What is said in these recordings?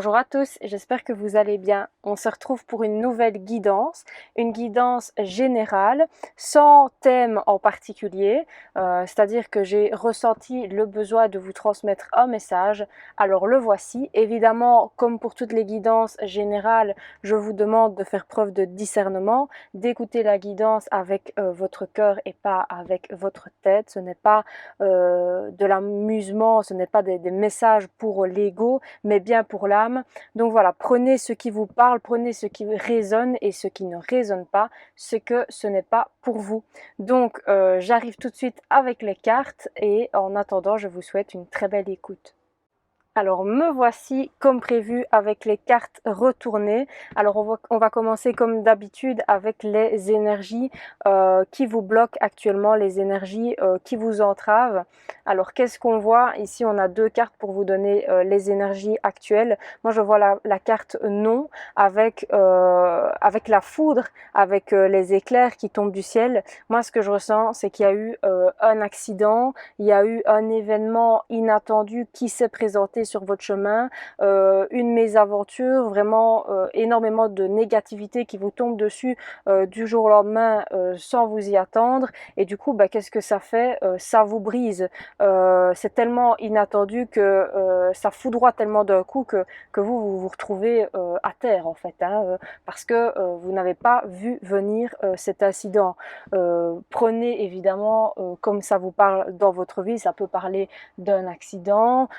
Bonjour à tous, j'espère que vous allez bien. On se retrouve pour une nouvelle guidance, une guidance générale, sans thème en particulier, c'est-à-dire que j'ai ressenti le besoin de vous transmettre un message, alors le voici. Évidemment, comme pour toutes les guidances générales, je vous demande de faire preuve de discernement, d'écouter la guidance avec votre cœur et pas avec votre tête. Ce n'est pas de l'amusement, ce n'est pas des messages pour l'ego, mais bien pour l'âme. Donc voilà, prenez ce qui vous parle, prenez ce qui résonne et ce qui ne résonne pas, c'est que ce n'est pas pour vous. Donc j'arrive tout de suite avec les cartes et en attendant, je vous souhaite une très belle écoute. Alors me voici comme prévu avec les cartes retournées. Alors on va commencer comme d'habitude avec les énergies qui vous bloquent actuellement, les énergies qui vous entravent. Alors qu'est-ce qu'on voit? Ici on a deux cartes pour vous donner les énergies actuelles. Moi je vois la carte non avec la foudre, avec les éclairs qui tombent du ciel. Moi ce que je ressens c'est qu'il y a eu un accident, il y a eu un événement inattendu qui s'est présenté sur votre chemin, une mésaventure, vraiment énormément de négativité qui vous tombe dessus du jour au lendemain sans vous y attendre, et du coup qu'est-ce que ça fait? Ça vous brise, c'est tellement inattendu que ça foudroie tellement d'un coup que vous vous retrouvez à terre en fait, hein, parce que vous n'avez pas vu venir cet incident. Prenez évidemment comme ça vous parle dans votre vie, ça peut parler d'un accident,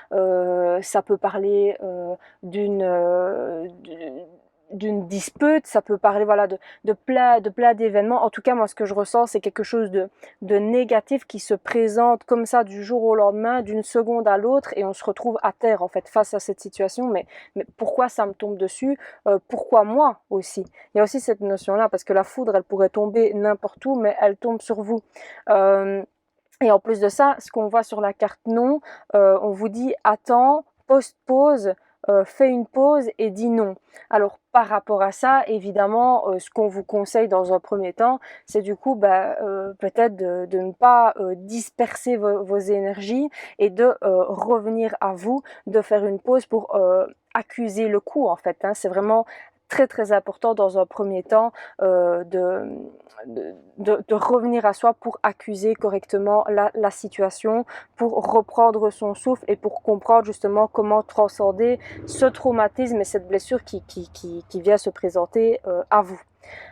ça peut parler d'une dispute, ça peut parler voilà de plein d'événements. En tout cas moi ce que je ressens c'est quelque chose de négatif qui se présente comme ça du jour au lendemain, d'une seconde à l'autre, et on se retrouve à terre en fait face à cette situation. Mais pourquoi ça me tombe dessus? Pourquoi moi aussi? Il y a aussi cette notion là, parce que la foudre elle pourrait tomber n'importe où, mais elle tombe sur vous. Et en plus de ça, ce qu'on voit sur la carte non, on vous dit attends, pause, fais une pause et dis non. Alors par rapport à ça, évidemment, ce qu'on vous conseille dans un premier temps, c'est du coup peut-être de ne pas disperser vos énergies et de revenir à vous, de faire une pause pour accuser le coup en fait, hein. C'est vraiment très important dans un premier temps de revenir à soi pour accuser correctement la situation, pour reprendre son souffle et pour comprendre justement comment transcender ce traumatisme et cette blessure qui vient se présenter à vous.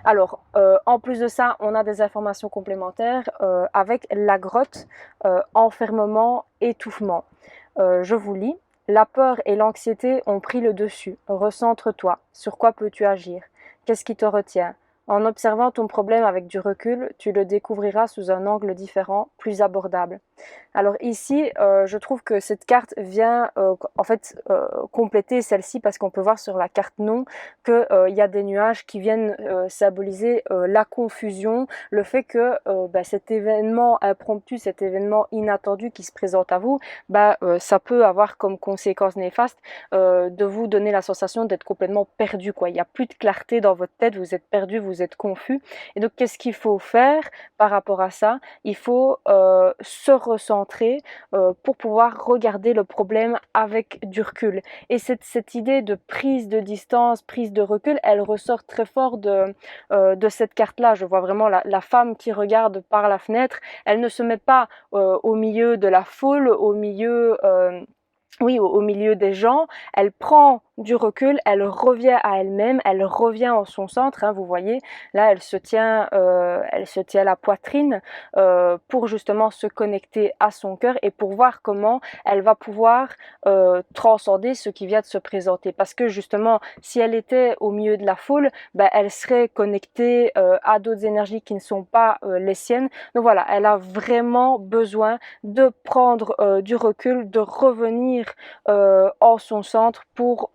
Alors, en plus de ça, on a des informations complémentaires avec la grotte, enfermement, étouffement. Je vous lis. La peur et l'anxiété ont pris le dessus. Recentre-toi. Sur quoi peux-tu agir? Qu'est-ce qui te retient? En observant ton problème avec du recul, tu le découvriras sous un angle différent, plus abordable. Alors ici, je trouve que cette carte vient en fait compléter celle-ci, parce qu'on peut voir sur la carte non qu'il y a des nuages qui viennent symboliser la confusion, le fait que cet événement impromptu, cet événement inattendu qui se présente à vous, ça peut avoir comme conséquence néfaste de vous donner la sensation d'être complètement perdu, quoi. Il n'y a plus de clarté dans votre tête, vous êtes perdu, vous êtes confus. Et donc qu'est-ce qu'il faut faire par rapport à ça? Il faut se recentrer pour pouvoir regarder le problème avec du recul. Et cette idée de prise de distance, prise de recul, elle ressort très fort de cette carte-là. Je vois vraiment la femme qui regarde par la fenêtre. Elle ne se met pas au milieu de la foule, au milieu au milieu des gens. Elle prend du recul, elle revient à elle-même, elle revient en son centre, hein, vous voyez, là elle se tient la poitrine pour justement se connecter à son cœur et pour voir comment elle va pouvoir transcender ce qui vient de se présenter. Parce que justement, si elle était au milieu de la foule, elle serait connectée à d'autres énergies qui ne sont pas les siennes. Donc voilà, elle a vraiment besoin de prendre du recul, de revenir en son centre pour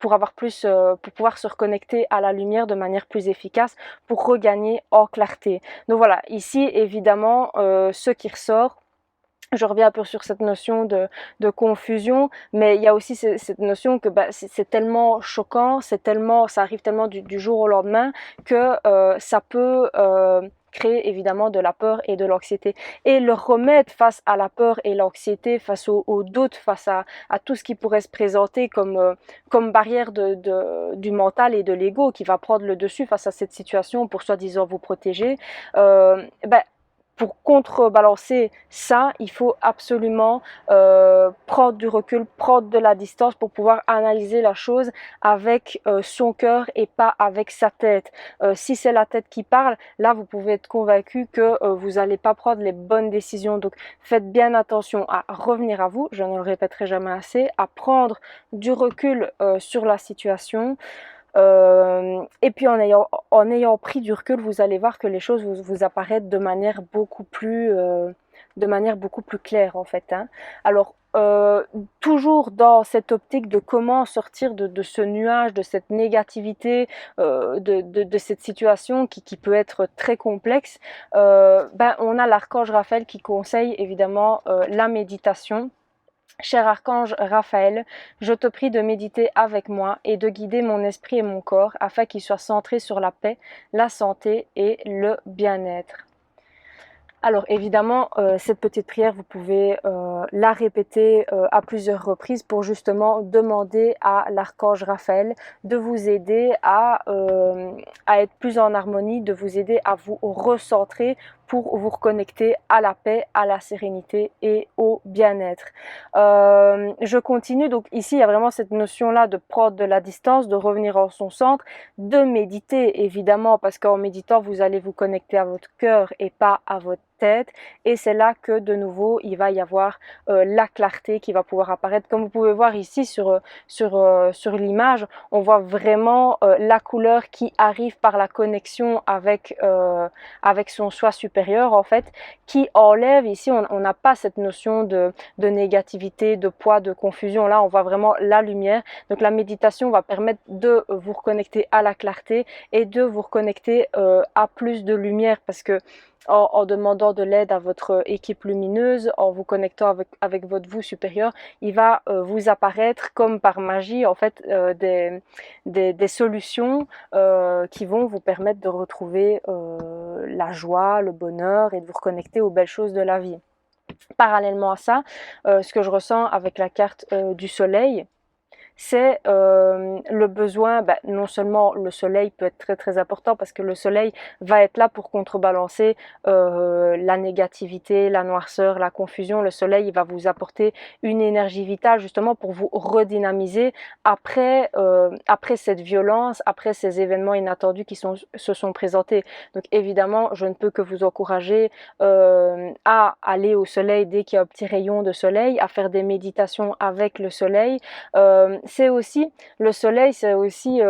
avoir pour pouvoir se reconnecter à la lumière de manière plus efficace, pour regagner en clarté. Donc voilà, ici évidemment ce qui ressort, je reviens un peu sur cette notion de confusion, mais il y a aussi cette notion que c'est tellement choquant, ça arrive tellement du jour au lendemain que ça peut créer évidemment de la peur et de l'anxiété. Et le remède face à la peur et l'anxiété, face au doute, face à tout ce qui pourrait se présenter comme barrière du mental et de l'ego qui va prendre le dessus face à cette situation pour soi-disant vous protéger, ben, pour contrebalancer ça, il faut absolument prendre du recul, prendre de la distance pour pouvoir analyser la chose avec son cœur et pas avec sa tête. Si c'est la tête qui parle, là vous pouvez être convaincu que vous n'allez pas prendre les bonnes décisions. Donc faites bien attention à revenir à vous, je ne le répéterai jamais assez, à prendre du recul sur la situation. Et puis en ayant pris du recul, vous allez voir que les choses vous apparaissent de manière beaucoup plus claire en fait. Hein. Alors toujours dans cette optique de comment sortir de ce nuage, de cette négativité, de cette situation qui peut être très complexe, ben, on a l'archange Raphaël qui conseille évidemment la méditation. Cher archange Raphaël, je te prie de méditer avec moi et de guider mon esprit et mon corps afin qu'ils soient centrés sur la paix, la santé et le bien-être. Alors évidemment, cette petite prière, vous pouvez la répéter à plusieurs reprises pour justement demander à l'archange Raphaël de vous aider à être plus en harmonie, de vous aider à vous recentrer pour vous reconnecter à la paix, à la sérénité et au bien-être. Je continue, donc ici il y a vraiment cette notion-là de prendre de la distance, de revenir en son centre, de méditer évidemment, parce qu'en méditant vous allez vous connecter à votre cœur et pas à votre tête, et c'est là que de nouveau il va y avoir la clarté qui va pouvoir apparaître. Comme vous pouvez voir ici sur l'image, on voit vraiment la couleur qui arrive par la connexion avec son soi supérieur en fait, qui enlève ici, on n'a pas cette notion de négativité, de poids, de confusion. Là on voit vraiment la lumière. Donc la méditation va permettre de vous reconnecter à la clarté et de vous reconnecter à plus de lumière, parce que en demandant de l'aide à votre équipe lumineuse, en vous connectant avec votre vous supérieur, il va vous apparaître comme par magie en fait des solutions qui vont vous permettre de retrouver la joie, le bonheur et de vous reconnecter aux belles choses de la vie. Parallèlement à ça, ce que je ressens avec la carte du soleil, c'est le besoin, non seulement le soleil peut être très très important parce que le soleil va être là pour contrebalancer la négativité, la noirceur, la confusion. Le soleil il va vous apporter une énergie vitale justement pour vous redynamiser après cette violence, après ces événements inattendus qui se sont présentés. Donc évidemment, je ne peux que vous encourager à aller au soleil dès qu'il y a un petit rayon de soleil, à faire des méditations avec le soleil. C'est aussi, le soleil, c'est aussi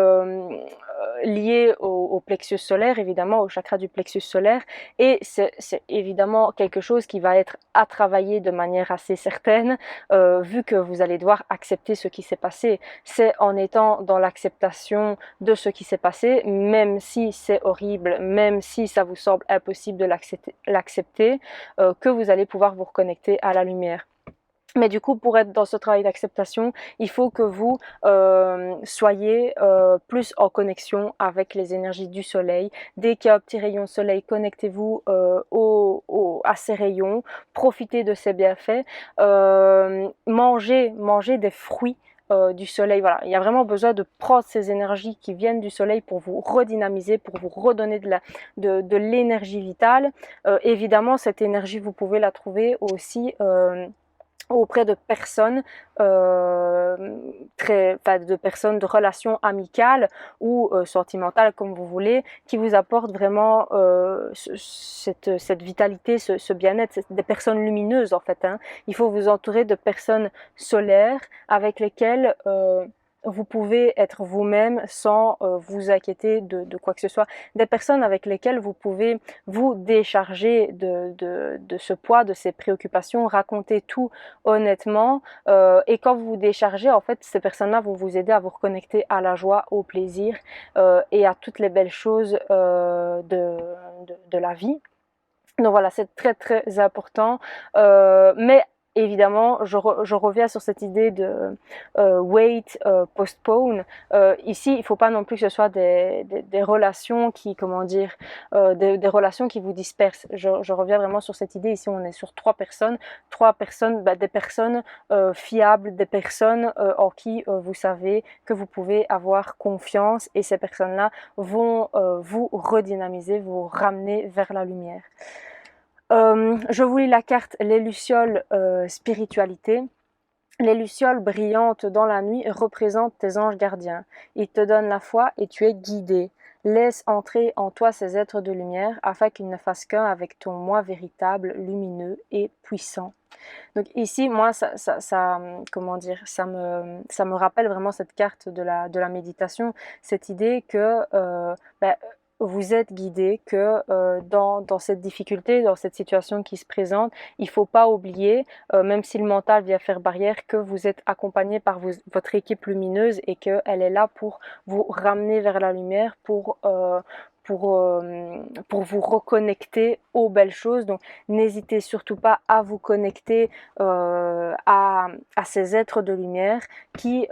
lié au plexus solaire, évidemment, au chakra du plexus solaire, et c'est évidemment quelque chose qui va être à travailler de manière assez certaine, vu que vous allez devoir accepter ce qui s'est passé. C'est en étant dans l'acceptation de ce qui s'est passé, même si c'est horrible, même si ça vous semble impossible de l'accepter, que vous allez pouvoir vous reconnecter à la lumière. Mais du coup, pour être dans ce travail d'acceptation, il faut que vous soyez plus en connexion avec les énergies du soleil. Dès qu'il y a un petit rayon de soleil, connectez-vous à ces rayons, profitez de ces bienfaits, mangez des fruits du soleil. Voilà, il y a vraiment besoin de prendre ces énergies qui viennent du soleil pour vous redynamiser, pour vous redonner de l'énergie vitale. Évidemment, cette énergie, vous pouvez la trouver aussi auprès de personnes de personnes de relations amicales ou sentimentales comme vous voulez, qui vous apportent vraiment cette vitalité, ce bien-être, des personnes lumineuses en fait. Hein. Il faut vous entourer de personnes solaires avec lesquelles vous pouvez être vous-même sans vous inquiéter de quoi que ce soit. Des personnes avec lesquelles vous pouvez vous décharger de ce poids, de ces préoccupations, raconter tout honnêtement. Et quand vous vous déchargez, en fait, ces personnes-là vont vous aider à vous reconnecter à la joie, au plaisir et à toutes les belles choses de la vie. Donc voilà, c'est très très important. Mais évidemment, je reviens sur cette idée de wait, postpone. Ici, il ne faut pas non plus que ce soit des relations qui, comment dire, des relations qui vous dispersent. Je reviens vraiment sur cette idée. Ici, on est sur trois personnes, bah, des personnes fiables, des personnes en qui vous savez que vous pouvez avoir confiance, et ces personnes-là vont vous redynamiser, vous ramener vers la lumière. Je vous lis la carte les lucioles spiritualité. Les lucioles brillantes dans la nuit représentent tes anges gardiens. Ils te donnent la foi et tu es guidé. Laisse entrer en toi ces êtres de lumière afin qu'ils ne fassent qu'un avec ton moi véritable, lumineux et puissant. Donc ici, moi, comment dire, ça me rappelle vraiment cette carte de la méditation, cette idée que ben, vous êtes guidé, que dans cette difficulté, dans cette situation qui se présente, il ne faut pas oublier, même si le mental vient faire barrière, que vous êtes accompagné par votre équipe lumineuse et qu'elle est là pour vous ramener vers la lumière, pour vous reconnecter aux belles choses. Donc n'hésitez surtout pas à vous connecter à ces êtres de lumière qui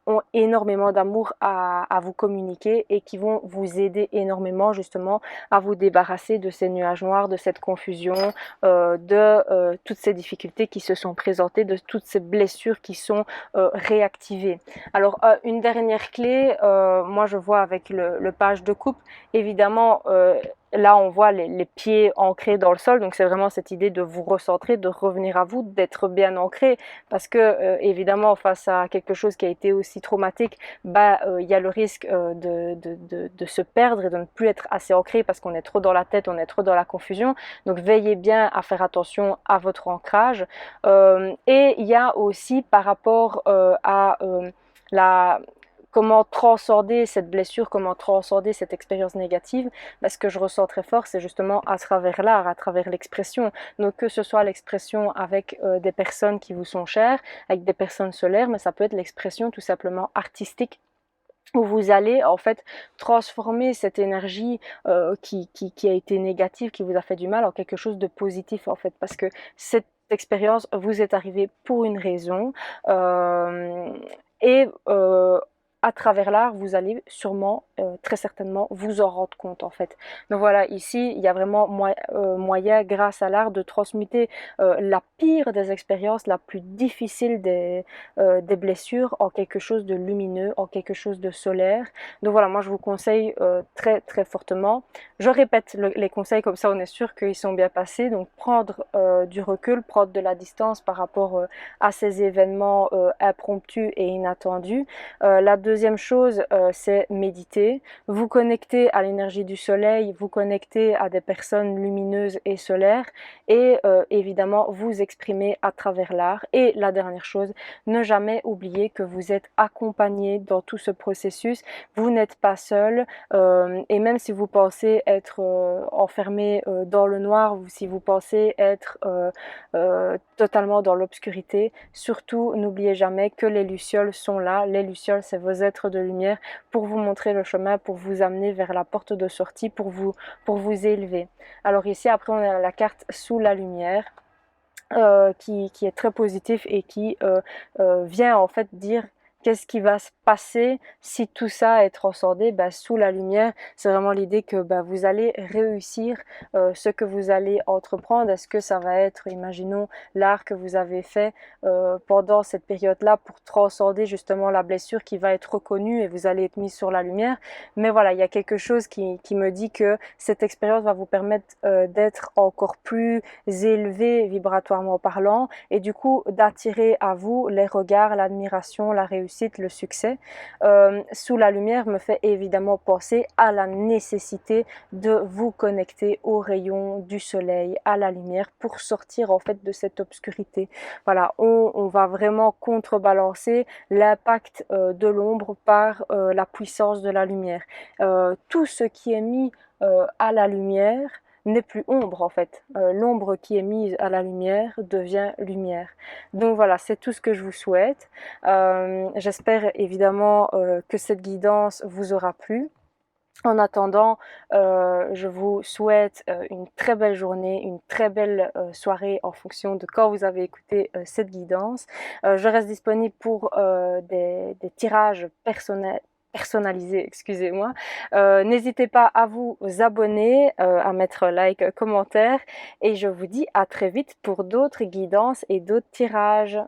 ont énormément d'amour à vous communiquer et qui vont vous aider énormément justement à vous débarrasser de ces nuages noirs, de cette confusion, de toutes ces difficultés qui se sont présentées, de toutes ces blessures qui sont réactivées. Alors une dernière clé, moi je vois avec le page de coupe, évidemment là on voit les pieds ancrés dans le sol, donc c'est vraiment cette idée de vous recentrer, de revenir à vous, d'être bien ancré, parce que évidemment face à quelque chose qui a été aussi traumatique, bah il y a le risque de se perdre et de ne plus être assez ancré parce qu'on est trop dans la tête, on est trop dans la confusion. Donc veillez bien à faire attention à votre ancrage. Et il y a aussi par rapport à la comment transcender cette blessure, comment transcender cette expérience négative, ce que je ressens très fort, c'est justement à travers l'art, à travers l'expression. Donc que ce soit l'expression avec des personnes qui vous sont chères, avec des personnes solaires, mais ça peut être l'expression tout simplement artistique, où vous allez en fait transformer cette énergie qui a été négative, qui vous a fait du mal, en quelque chose de positif en fait, parce que cette expérience vous est arrivée pour une raison, et à travers l'art, vous allez sûrement, très certainement, vous en rendre compte en fait. Donc voilà, ici, il y a vraiment moyen, grâce à l'art, de transmuter la pire des expériences, la plus difficile des blessures, en quelque chose de lumineux, en quelque chose de solaire. Donc voilà, moi je vous conseille très très fortement. Je répète les conseils, comme ça on est sûr qu'ils sont bien passés. Donc prendre du recul, prendre de la distance par rapport à ces événements impromptus et inattendus. La deuxième chose, c'est méditer, vous connecter à l'énergie du soleil, vous connecter à des personnes lumineuses et solaires, et évidemment vous exprimer à travers l'art. Et la dernière chose, ne jamais oublier que vous êtes accompagné dans tout ce processus, vous n'êtes pas seul, et même si vous pensez être enfermé dans le noir, ou si vous pensez être totalement dans l'obscurité, surtout n'oubliez jamais que les lucioles sont là. Les lucioles, c'est vos êtres de lumière pour vous montrer le chemin, pour vous amener vers la porte de sortie, pour vous élever. Alors ici, après, on a la carte sous la lumière. Qui est très positif et qui vient en fait dire qu'est-ce qui va se passer si tout ça est transcendé sous la lumière. C'est vraiment l'idée que vous allez réussir ce que vous allez entreprendre. Est-ce que ça va être, imaginons, l'art que vous avez fait pendant cette période-là pour transcender justement la blessure qui va être reconnue et vous allez être mis sur la lumière. Mais voilà, il y a quelque chose qui me dit que cette expérience va vous permettre d'être encore plus élevé vibratoirement parlant, et du coup d'attirer à vous les regards, l'admiration, la réussite, le succès. Sous la lumière me fait évidemment penser à la nécessité de vous connecter aux rayons du soleil, à la lumière, pour sortir en fait de cette obscurité. Voilà, on va vraiment contrebalancer l'impact de l'ombre par la puissance de la lumière. Tout ce qui est mis à la lumière n'est plus ombre en fait. L'ombre qui est mise à la lumière devient lumière. Donc voilà, c'est tout ce que je vous souhaite. J'espère évidemment que cette guidance vous aura plu. En attendant, je vous souhaite une très belle journée, une très belle soirée en fonction de quand vous avez écouté cette guidance. Je reste disponible pour des tirages personnalisés, excusez-moi. N'hésitez pas à vous abonner, à mettre like, commentaire, et je vous dis à très vite pour d'autres guidances et d'autres tirages.